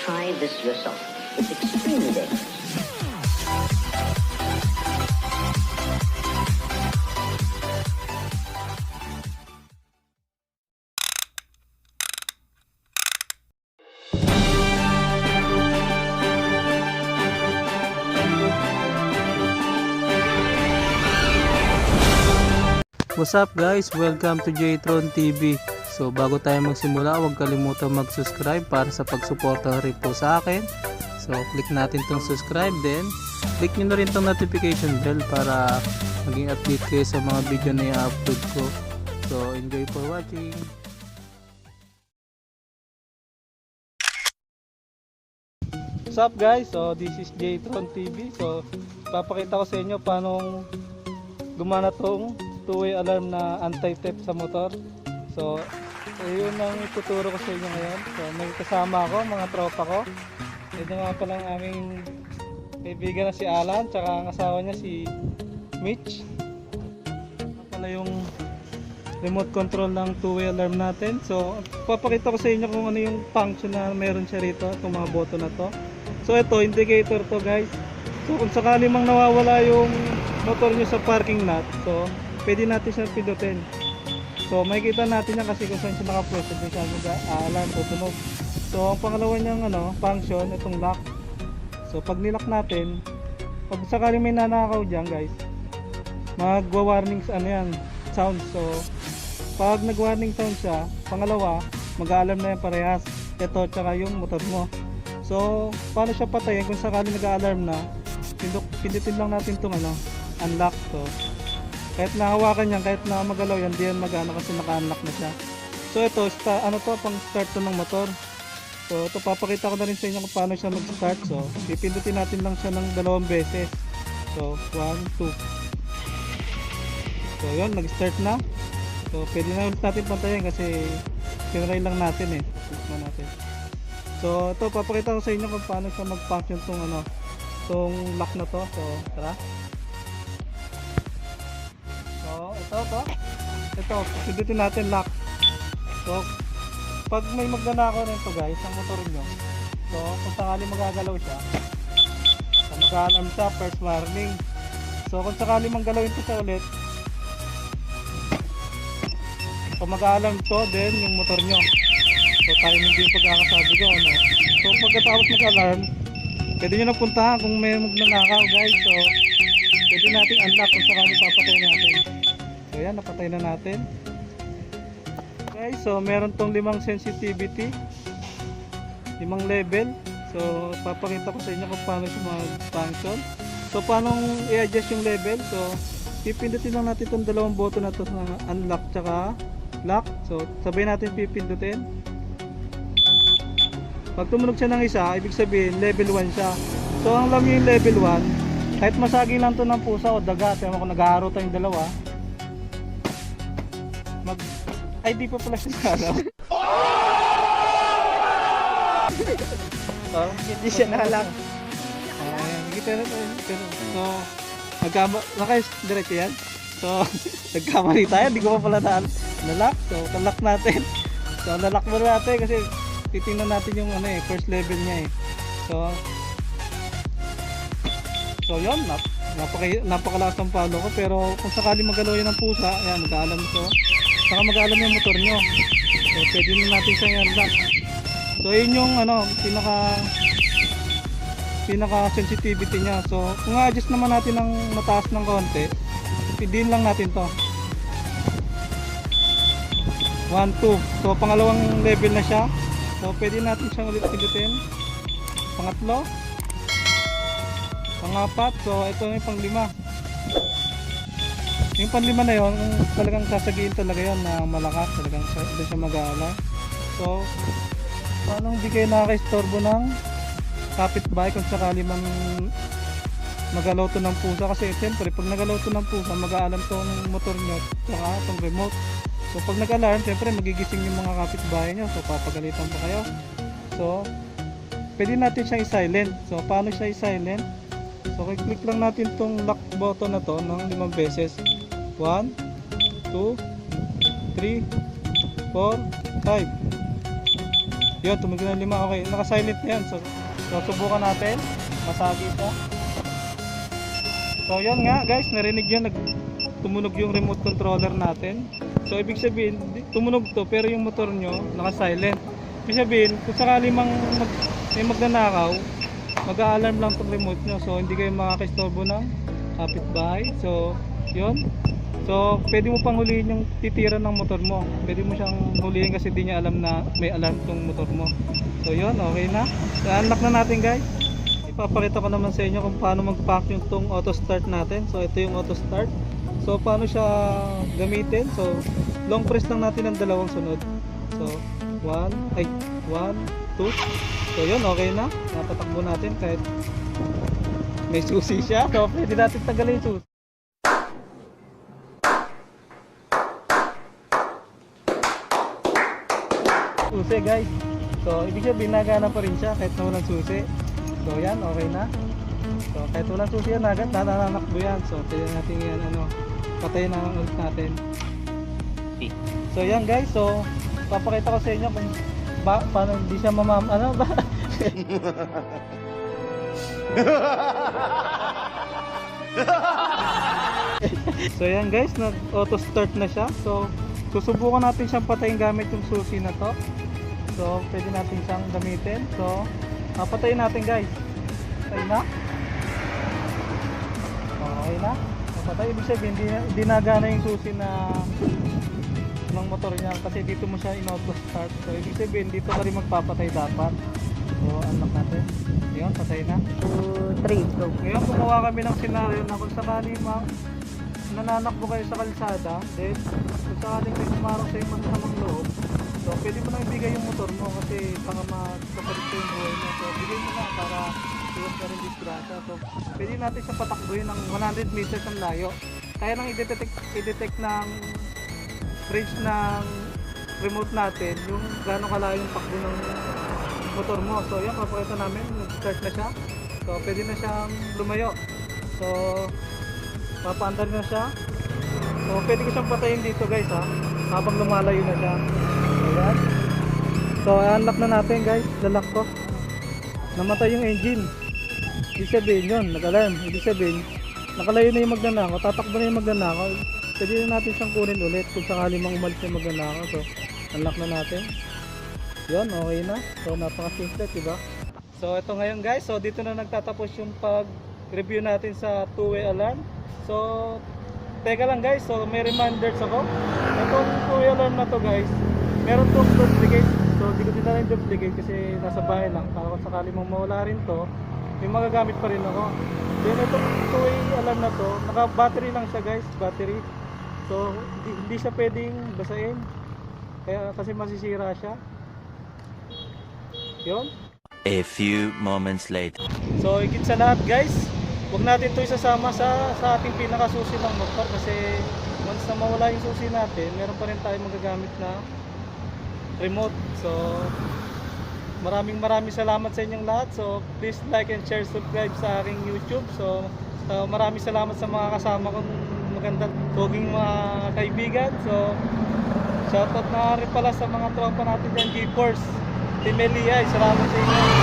try this yourself. It's extremely dangerous. What's up guys? Welcome to Jtron TV. So bago tayo magsimula, huwag kalimutan mag-subscribe para sa pagsuporta rin po sa akin. So click natin tong subscribe, then click nyo na rin tong notification bell para maging update kayo sa mga video na i-upload ko. So enjoy for watching. What's up guys? So this is Jtron TV. So papakita ko sa inyo paano gumana tong two-way alarm na anti-theft sa motor. So yun ang ituturo ko sa inyo ngayon. So may kasama ako, mga tropa ko. Ito nga pala ang aming kaibigan na si Alan, tsaka ang asawa niya si Mitch. Ito pala yung remote control ng two-way alarm natin. So papakita ko sa inyo kung ano yung function na meron siya rito, itong mga button na to. So ito, indicator to guys. So kung sakali mang nawawala yung motor nyo sa parking lot, so pwede natin siyang pindutin. So makikita natin yan kasi kung saan siya naka-press, hindi siya mag-alarm o tunog. So ang pangalawa niyang function, itong lock. So pag nilock natin, pag sakaling may nanakaw dyan guys, magwa-warning sound. So pag nag-warning sound siya, pangalawa, mag-alarm na yan parehas. Ito tsaka yung motor mo. So paano siya patayin kung sakaling nag-alarm na, pindutin lang natin itong unlock. So kahit nahawakan yan, kahit na magalaw yan, di yan magana kasi naka-unlock na siya. So ito, pang start to ng motor. So ito, papakita ko na rin sa inyo kung paano siya mag-start. So pipindutin natin lang siya ng 2 beses. So 1, 2. So yun, nag-start na. So pwede na ulit natin pantayin kasi pinray lang natin eh. So ito, papakita ko sa inyo kung paano siya mag-function tong lock na to. So tara. Ito, pindutin natin lock. So pag may magnanakaw rin to guys ang motor nyo, so kung sakali magagalaw siya, so mag-alarm siya, first warning. So kung sakali manggalawin to siya ulit, so mag-alarm to then yung motor nyo. So tayo hindi yung pagkakasabi ko So pagkatapos mag-alarm, pwede nyo napuntahan kung may magnanakaw guys. So pwede natin unlock kung sakali papatay natin. So yan, napatay na natin guys. So meron tong 5 sensitivity, 5 level. So papakita ko sa inyo kung paano siya mag-function. So paano i-adjust yung level. So pipindutin lang natin itong 2 button na to sa unlock tsaka lock. So sabay natin pipindutin. Pag tumunog siya ng isa, ibig sabihin level 1 siya. So ang alam nyo yung level 1, kahit masaging lang to ng pusa o daga, pero kung nag-aaro tayong dalawa, ay di pa pala siya nalaw. Hindi siya nalak. Kita na tayo. So naka-direct yan. So nagkamali tayo, di ko pa pala nalock. So nalock natin. So nalock mo natin kasi titingnan natin yung first level niya eh. So yun, napakalakas ng palo ko, pero kung sakali magalaw yan ng pusa, ayan, mag-aalam ito. Saka mag-aalam yung motor nyo. So pwede na natin siyang unlock. So yun yung pinaka sensitivity niya. So kung adjust naman natin ng mataas ng konti, pidin lang natin to 1, 2. So pangalawang level na siya. So pwede natin siyang ulit pindutin. Pangatlo, pangapat. So ito yung pang-5. Yung pang-5 na yun, talagang sasagiin talaga yun na malakas, talagang hindi siya mag-aala. So paano hindi kayo nakaka-istorbo ng kapitbahay kung sakali man magalaw to ng pusa? Kasi siyempre pag nagalaw to ng pusa, mag-aalam to ng motor nyo saka itong remote. So pag nag-alarm, siyempre magigising yung mga kapitbahay nyo, so papagalitan pa kayo. So pwede natin siyang i-silent. So paano siya i-silent? So click lang natin tong lock button na to ng 5 beses. 1, 2, 3, 4, 5. Yun, tumigil ng 5. Okay, naka-silent na yan. So subukan natin. Masagi ito. So yun nga guys, narinig nyo, tumunog yung remote controller natin. So ibig sabihin, tumunog to pero yung motor nyo naka-silent. Ibig sabihin, kung sakali may magnanakaw, mag-a-alarm lang tong remote nyo. So hindi kayo makakistorbo ng kapitbahay. So yun. So pwede mo pang huliin yung titira ng motor mo. Pwede mo siyang huliin kasi di niya alam na may alarm tong motor mo. So yun, okay na. So unlock na natin guys. Ipapakita ko naman sa inyo kung paano mag-pack yung tong auto start natin. So ito yung auto start. So paano siya gamitin? So long press lang natin ang dalawang sunod. So 1, 2. So yun, okay na. Natatakbo natin kahit may susi siya. So pwede natin tanggalin yung susi. Susi guys. So ibig sabihin nagana pa rin siya kahit na walang susi. So yan, okay na. So kahit walang susi yan, nananakbo yan. So pwede natin yan patayin na ulit natin. So yan guys, so papakita ko sa inyo kung paano hindi siya ba? So yan guys, nag auto start na siya. So susubukan natin siyang patayin gamit yung susi na to. So pwede natin siyang gamitin. So patayin natin guys. Patay na. Okay na. Patay, ibig sabihin hindi nagana yung susi na ng motor niya kasi dito mo siya in-auto start. So ibig sabihin dito ka rin magpapatay dapat. So unlock natin. Ayun, patay na. 2, 3, go. Ngayon gumawa kami ng senaryo na kung sakali nananakbo kayo sa kalsada, then kung sakaling may kumarang sa imang masamang loob, so pwede mo na ibigay yung motor mo kasi baka magkapalit sa yung buhay mo. So bigay mo na para iwas ka rin disgrasya. So pwede natin siya patakbuhin ng 100 meters ang layo. Kaya nang i-detect ng range ng remote natin yung gano'ng kalayo yung takbo ng motor mo. So yan, papakita namin, nag-start na siya. So pwede na siyang lumayo. So papaandar na siya. So pwede ko siyang patayin dito guys habang lumalayo na siya. Ayan. So unlock na natin guys, lalak ko. Namatay yung engine. Ibig sabihin yun, nag-alarm. Ibig sabihin, nakalayo na yung magnanakaw, tatakbo na yung magnanakaw. Pwede na natin siyang kunin ulit kung sakali mang umalis yung magnanakaw. So unlock na natin. Yun, okay na. So napaka-simple, diba? So ito ngayon guys, so dito na nagtatapos yung pag-review natin sa two-way alarm. So teka lang guys, so may reminders ako. Itong two-way alarm na to guys, meron tong duplicate. So di ko dinala yung duplicate kasi nasa bahay lang. Para kung sakali mong mawala rin to, may magagamit pa rin ako. Then itong two-way alarm na to, naka-battery lang siya guys, battery. So hindi siya pwedeng basahin. Kaya kasi masisira siya. Yun. A few moments later. So higit sa lahat guys, huwag natin ito isasama sa ating pinakasusi ng motor kasi once na mawala yung susi natin, meron pa rin tayong magagamit na remote. So maraming salamat sa inyong lahat. So please like and share, subscribe sa aking YouTube. So maraming salamat sa mga kasama kong magandang tuging mga kaibigan. So shoutout na rin pala sa mga tropa natin dyan, G-Force, Team Eliay, salamat sa inyo.